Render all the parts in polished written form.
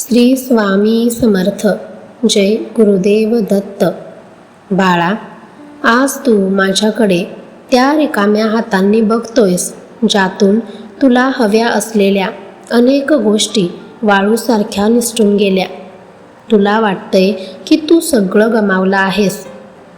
श्री स्वामी समर्थ. जय गुरुदेव दत्त. बाळा, आज तू माझ्याकडे त्या रिकाम्या हातांनी बघतोयस ज्यातून तुला हव्या असलेल्या अनेक गोष्टी वाळूसारख्या निसटून गेल्या. तुला वाटतंय की तू सगळं गमावलं आहेस.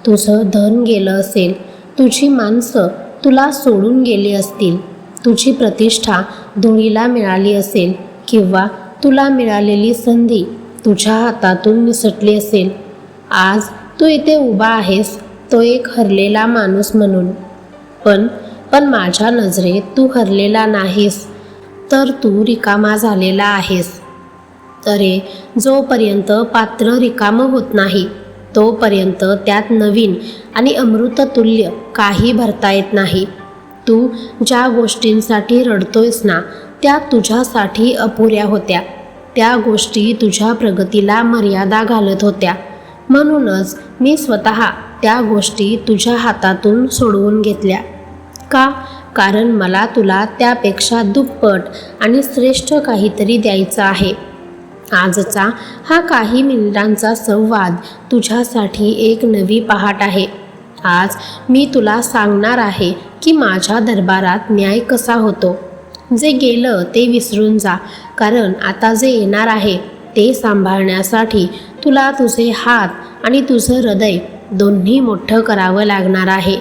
तुझं धन गेलं असेल, तुझी माणसं तुला सोडून गेली असतील, तुझी प्रतिष्ठा धुळीला मिळाली असेल किंवा तुला मिळालेली संधी तुझ्या हातातून निसटली असेल. आज तू इथे उभा आहेस तो एक हरलेला माणूस म्हणून. पण माझ्या नजरेत तू हरलेला नाहीस, तर तू रिकामा झालेला आहेस. अरे, जोपर्यंत पात्र रिकामं होत नाही तोपर्यंत त्यात नवीन आणि अमृततुल्य काही भरता येत नाही. तू ज्या गोष्टींसाठी रडतोयस ना, त्या तुझ्यासाठी अपुऱ्या होत्या. त्या गोष्टी तुझ्या प्रगतीला मर्यादा घालत होत्या. म्हणूनच मी स्वतः त्या गोष्टी तुझ्या हातातून सोडवून घेतल्या. का? कारण मला तुला त्यापेक्षा दुप्पट आणि श्रेष्ठ काहीतरी द्यायचं आहे. आजचा हा काही मिनिटांचा संवाद तुझ्यासाठी एक नवी पहाट आहे. आज मी तुला सांगणार आहे की माझ्या दरबारात न्याय कसा होतो. जे गेलं ते विसरून जा, कारण आता जे येणार आहे ते सांभाळण्यासाठी तुला तुझे हात आणि तुझं हृदय दोन्ही मोठं करावं लागणार आहे.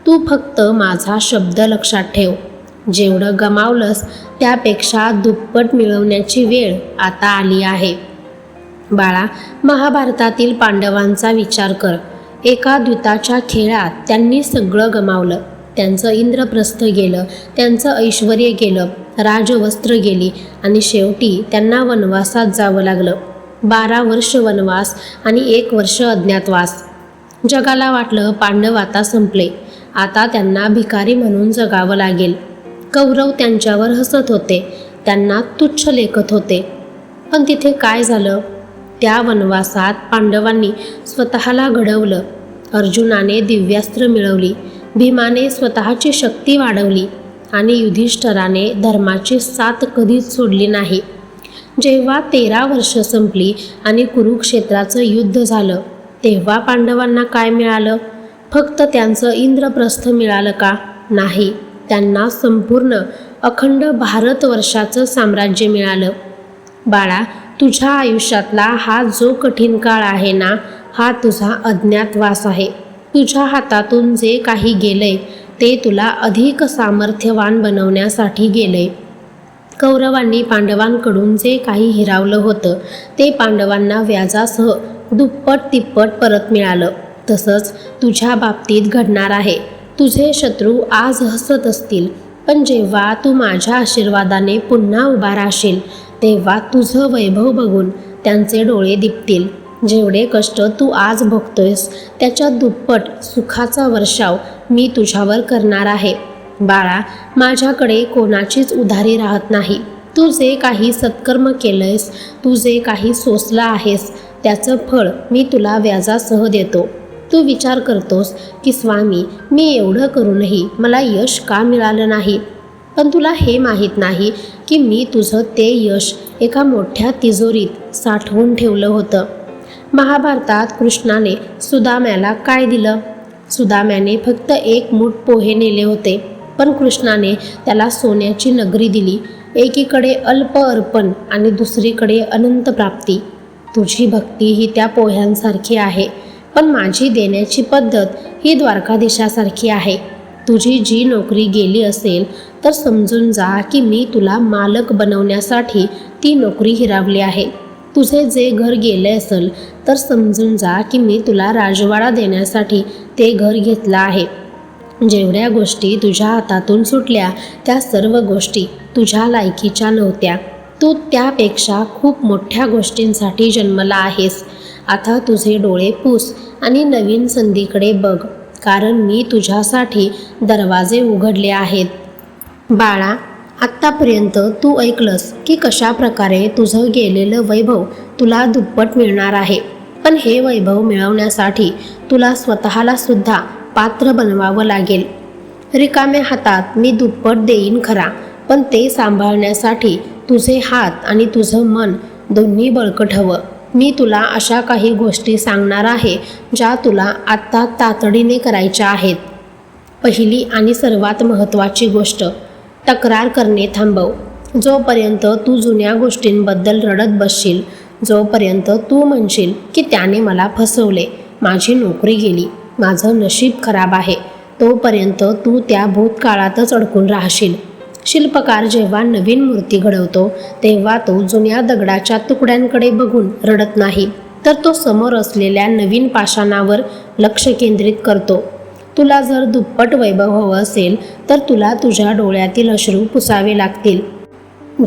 तू फक्त माझा शब्द लक्षात ठेव. जेवढं गमावलंस त्यापेक्षा दुप्पट मिळवण्याची वेळ आता आली आहे. बाळा, महाभारतातील पांडवांचा विचार कर. एका द्यूताच्या खेळात त्यांनी सगळं गमावलं. त्यांचं इंद्रप्रस्थ गेलं, त्यांचं ऐश्वर गेलं, राजवस्त्र गेली आणि शेवटी त्यांना वनवासात जावं लागलं. 12 वर्ष वनवास आणि 1 वर्ष अज्ञातवास. जगाला वाटलं पांडव आता संपले, आता त्यांना भिकारी म्हणून जगावं लागेल. कौरव त्यांच्यावर हसत होते, त्यांना तुच्छ लेखत होते. पण तिथे काय झालं? त्या वनवासात पांडवांनी स्वतःला घडवलं. अर्जुनाने दिव्यास्त्र मिळवली, भीमाने स्वतःची शक्ती वाढवली आणि युधिष्ठराने धर्माची साथ कधीच सोडली नाही. जेव्हा 13 वर्ष संपली आणि कुरुक्षेत्राचं युद्ध झालं, तेव्हा पांडवांना काय मिळालं? फक्त त्यांचं इंद्रप्रस्थ मिळालं का? नाही, त्यांना संपूर्ण अखंड भारतवर्षाचं साम्राज्य मिळालं. बाळा, तुझ्या आयुष्यातला हा जो कठीण काळ आहे ना, हा तुझा अज्ञातवास आहे. तुझ्या हातातून जे काही गेलंय ते तुला अधिक सामर्थ्यवान बनवण्यासाठी गेलंय. कौरवांनी पांडवांकडून जे काही हिरावलं होतं ते पांडवांना व्याजासह दुप्पट तिप्पट परत मिळालं. तसंच तुझ्या बाबतीत घडणार आहे. तुझे शत्रू आज हसत असतील, पण जेव्हा तू माझ्या आशीर्वादाने पुन्हा उभा राहशील तेव्हा तुझं वैभव बघून त्यांचे डोळे दिपतील. जेवढे कष्ट तू आज भोगतोयस त्याच्या दुप्पट सुखाचा वर्षाव मी तुझ्यावर करणार आहे. बाळा, माझ्याकडे कोणाचीच उधारी राहत नाही. तू जे काही सत्कर्म केलंयस, तू जे काही सोसलं आहेस त्याचं फळ मी तुला व्याजासह देतो. तू विचार करतोस की स्वामी, मी एवढं करूनही मला यश का मिळालं नाही? पण तुला हे माहीत नाही की मी तुझं ते यश एका मोठ्या तिजोरीत साठवून ठेवलं होतं. महाभारतात कृष्णाने सुदाम्याला काय दिलं? सुदाम्याने फक्त 1 मूठ पोहे नेले होते, पण कृष्णाने त्याला सोन्याची नगरी दिली. एकीकडे अल्प अर्पण आणि दुसरीकडे अनंत प्राप्ती. तुझी भक्ती ही त्या पोह्यांसारखी आहे, पण माझी देण्याची पद्धत ही द्वारकाधीशासारखी आहे. तुझी जी नोकरी गेली असेल तर समजून जा की मी तुला मालक बनवण्यासाठी ती नोकरी हिरावली आहे. तुझे जे घर गेले असेल तर समजून जा की मी तुला राजवाडा देण्यासाठी ते घर घेतलं आहे. जेवढ्या गोष्टी तुझ्या हातातून सुटल्या त्या सर्व गोष्टी तुझ्या लायकीच्या नव्हत्या. तू त्यापेक्षा खूप मोठ्या गोष्टींसाठी जन्मला आहेस. आता तुझे डोळे पुस आणि नवीन संधीकडे बघ, कारण मी तुझ्यासाठी दरवाजे उघडले आहेत. बाळा, आत्तापर्यंत तू ऐकलंस की कशा प्रकारे तुझं गेलेलं वैभव तुला दुप्पट मिळणार आहे. पण हे वैभव मिळवण्यासाठी तुला स्वतःला सुद्धा पात्र बनवावं लागेल. रिकाम्या हातात मी दुप्पट देईन खरा, पण ते सांभाळण्यासाठी तुझे हात आणि तुझं मन दोन्ही बळकट हवं. मी तुला अशा काही गोष्टी सांगणार आहे ज्या तुला आत्ता तातडीने करायच्या आहेत. पहिली आणि सर्वात महत्त्वाची गोष्ट, तक्रार करणे थांबव. जोपर्यंत तू जुन्या गोष्टींबद्दल रडत बसशील, जोपर्यंत तू म्हणशील की त्याने मला फसवले, माझी नोकरी गेली, माझं नशीब खराब आहे, तोपर्यंत तू त्या भूतकाळातच अडकून राहशील. शिल्पकार जेव्हा नवीन मूर्ती घडवतो तेव्हा तो जुन्या दगडाच्या तुकड्यांकडे बघून रडत नाही, तर तो समोर असलेल्या नवीन पाषाणावर लक्ष केंद्रित करतो. तुला जर दुप्पट वैभव हवं असेल तर तुला तुझ्या डोळ्यातील अश्रू पुसावे लागतील.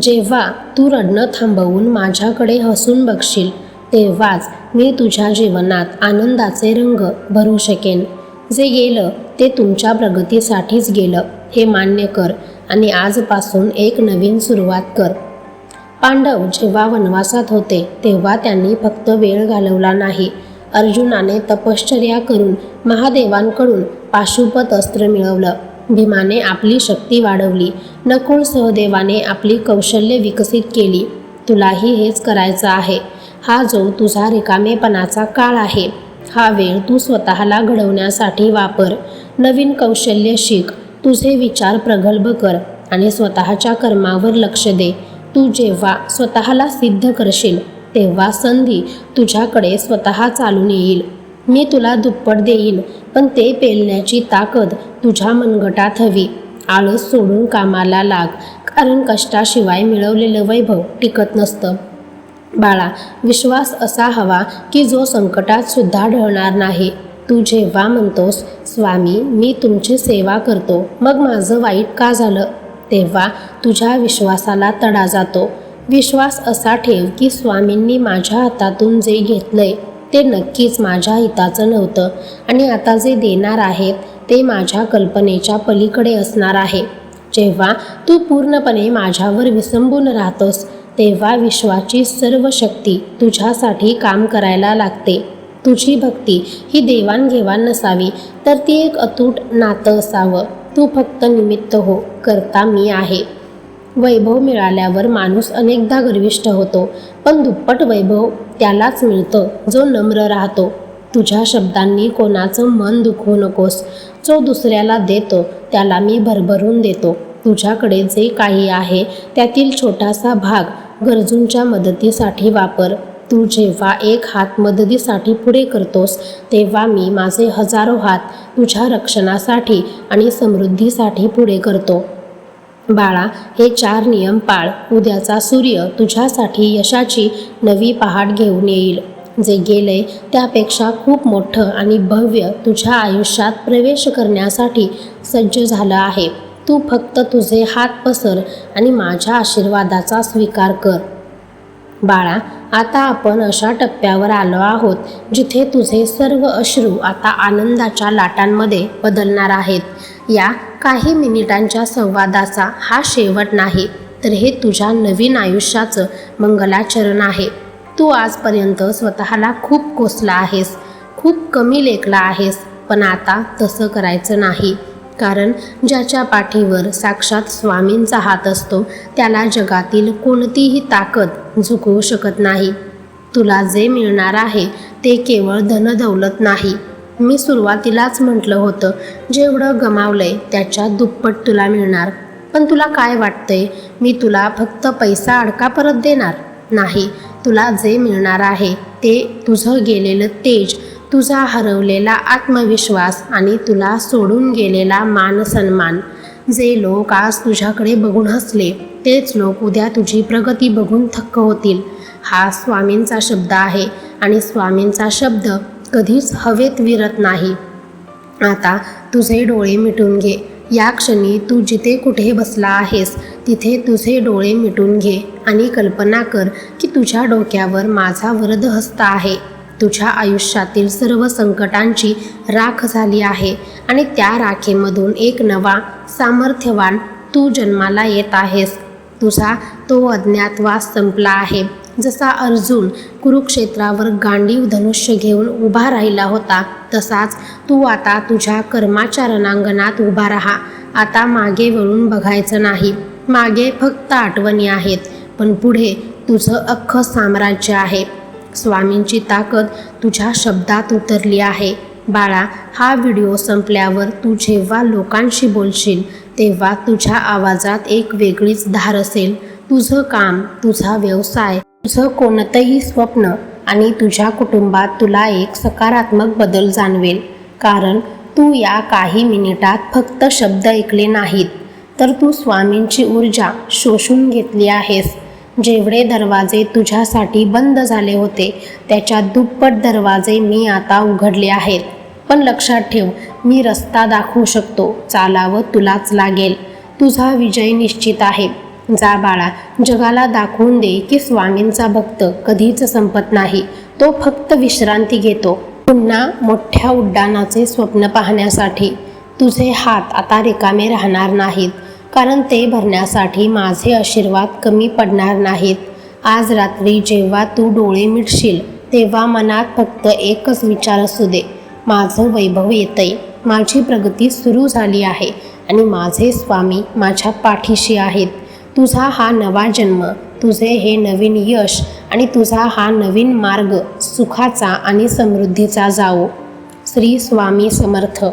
जेव्हा तू रडणं थांबवून माझ्याकडे हसून बघशील तेव्हाच मी तुझ्या जीवनात आनंदाचे रंग भरू शकेन. जे गेलं ते तुमच्या प्रगतीसाठीच गेलं हे मान्य कर आणि आजपासून एक नवीन सुरुवात कर. पांडव जेव्हा वनवासात होते तेव्हा त्यांनी फक्त वेळ घालवला नाही. अर्जुनाने तपश्चर्या करून महादेवांकडून पाशुपत अस्त्र मिळवलं. भीमाने आपली शक्ती वाढवली. नकुल सहदेवाने आपली कौशल्य विकसित केली. तुलाही हेच करायचं आहे. हा जो तुझा रिकामेपणाचा काळ आहे, हा वेळ तू स्वतःला घडवण्यासाठी वापर. नवीन कौशल्य शिक, तुझे विचार प्रगल्भ कर आणि स्वतःच्या कर्मावर लक्ष दे. तू जेव्हा स्वतःला सिद्ध करशील तेव्हा संधी तुझ्याकडे स्वतः चालून येईल. मी तुला दुप्पट देईन, पण ते पेलण्याची ताकद तुझ्या मनगटात हवी. आळस सोडून कामाला लाग, कारण कष्टाशिवाय मिळवलेलं वैभव टिकत नसतं. बाळा, विश्वास असा हवा की जो संकटात सुद्धा ढळणार नाही. तू जेव्हा म्हणतोस, स्वामी मी तुमची सेवा करतो, मग माझं वाईट का झालं, तेव्हा तुझ्या विश्वासाला तडा जातो. विश्वास असा ठेव की स्वामींनी माझ्या हातातून जे घेतलंय ते नक्कीच माझ्या हिताचं नव्हतं आणि आता जे देणार आहेत ते माझ्या कल्पनेच्या पलीकडे असणार आहे. जेव्हा तू पूर्णपणे माझ्यावर विसंबून राहतोस तेव्हा विश्वाची सर्व शक्ती तुझ्यासाठी काम करायला लागते. तुझी भक्ती ही देवाणघेवाण नसावी, तर ती एक अतूट नातं असावं. तू फक्त निमित्त हो, करता मी आहे. वैभव मिळाल्यावर माणूस अनेकदा गर्विष्ठ होतो, पण दुप्पट वैभव त्यालाच मिळतं जो नम्र राहतो. तुझ्या शब्दांनी कोणाचं मन दुखवू नकोस. जो दुसऱ्याला देतो त्याला मी भरभरून देतो. तुझ्याकडे जे काही आहे त्यातील छोटासा भाग गरजूंच्या मदतीसाठी वापर. तू जेव्हा एक हात मदतीसाठी पुढे करतोस तेव्हा मी माझे हजारो हात तुझ्या रक्षणासाठी आणि समृद्धीसाठी पुढे करतो. बाळा, हे 4 नियम पाळ. उद्याचा सूर्य तुझ्यासाठी यशाची नवी पहाट घेऊन येईल. जे गेले त्यापेक्षा खूप मोठं आणि भव्य तुझ्या आयुष्यात प्रवेश करण्यासाठी सज्ज झालं आहे. तू फक्त तुझे हात पसर आणि माझ्या आशीर्वादाचा स्वीकार कर. बाळा, आता आपण अशा टप्प्यावर आलो आहोत जिथे तुझे सर्व अश्रू आता आनंदाच्या लाटांमध्ये बदलणार आहेत. या काही मिनिटांच्या संवादाचा हा शेवट नाही, तर हे तुझ्या नवीन आयुष्याचं मंगलाचरण आहे. तू आजपर्यंत स्वतःला खूप कोसला आहेस, खूप कमी लेखला आहेस, पण आता तसं करायचं नाही. कारण ज्याच्या पाठीवर साक्षात स्वामींचा हात असतो त्याला जगातील कोणतीही ताकद झुकवू शकत नाही. तुला जे मिळणार आहे ते केवळ धनदौलत नाही. मी सुरुवातीलाच म्हटलं होतं, जेवढं गमावलंय त्याच्या दुप्पट तुला मिळणार. पण तुला काय वाटतंय, मी तुला फक्त पैसा अडका परत देणार? नाही, तुला जे मिळणार आहे ते तुझं गेलेलं तेज, तुझा हरवलेला आत्मविश्वास आणि तुला सोडून गेलेला मान सन्मान. जे लोक आज तुझ्याकडे बघून हसले तेच लोक उद्या तुझी प्रगती बघून थक्क होतील. हा स्वामींचा शब्द आहे आणि स्वामींचा शब्द कधीच हवेत विरत नाही. आता तुझे डोळे मिटून घे. या क्षणी तू जिथे कुठे बसला आहेस तिथे तुझे डोळे मिटून घे आणि कल्पना कर की तुझ्या डोक्यावर माझा वरद हस्त आहे. तुझ्या आयुष्यातील सर्व संकटांची राख झाली आहे आणि त्या राखेमधून एक नवा सामर्थ्यवान तू जन्माला येत आहेस. तुझा तो अज्ञातवास संपला आहे. जसा अर्जुन कुरुक्षेत्रावर गांडीव धनुष्य घेऊन उभा राहिला होता तसाच तू आता तुझ्या कर्माच्या रणांगणात उभा राहा. आता मागे वळून बघायचं नाही. मागे फक्त आठवणी आहेत, पण पुढे तुझं अख्खं साम्राज्य आहे. स्वामींची ताकद तुझ्या शब्दात उतरली आहे. बाळा, हा व्हिडिओ संपल्यावर तू जेव्हा लोकांशी बोलशील तेव्हा तुझ्या आवाजात एक वेगळीच धार असेल. तुझं काम, तुझा व्यवसाय, तुझं कोणतंही स्वप्न आणि तुझ्या कुटुंबात तुला एक सकारात्मक बदल जाणवेल. कारण तू या काही मिनिटात फक्त शब्द ऐकले नाहीत, तर तू स्वामींची ऊर्जा शोषून घेतली आहेस. जेवढे दरवाजे तुझ्यासाठी बंद झाले होते त्याच्या दुप्पट दरवाजे मी आता उघडले आहेत. पण लक्षात ठेव, मी रस्ता दाखवू शकतो, चालावं तुलाच लागेल. तुझा विजय निश्चित आहे. जा बाळा, जगाला दाखवून दे की स्वामींचा भक्त कधीच संपत नाही, तो फक्त विश्रांती घेतो. पुन्हा मोठ्या उड्डाणाचे स्वप्न पाहण्यासाठी तुझे हात आता रिकामे राहणार नाहीत, कारण ते भरण्यासाठी माझे आशीर्वाद कमी पडणार नाहीत. आज रात्री जेव्हा तू डोळे मिटशील तेव्हा मनात फक्त एकच विचार असू दे, माझं वैभव येतंय, माझी प्रगती सुरू झाली आहे आणि माझे स्वामी माझ्या पाठीशी आहेत. तुझा हा नवा जन्म, तुझे हे नवीन यश आणि तुझा हा नवीन मार्ग सुखाचा आणि समृद्धीचा जावो. श्री स्वामी समर्थ.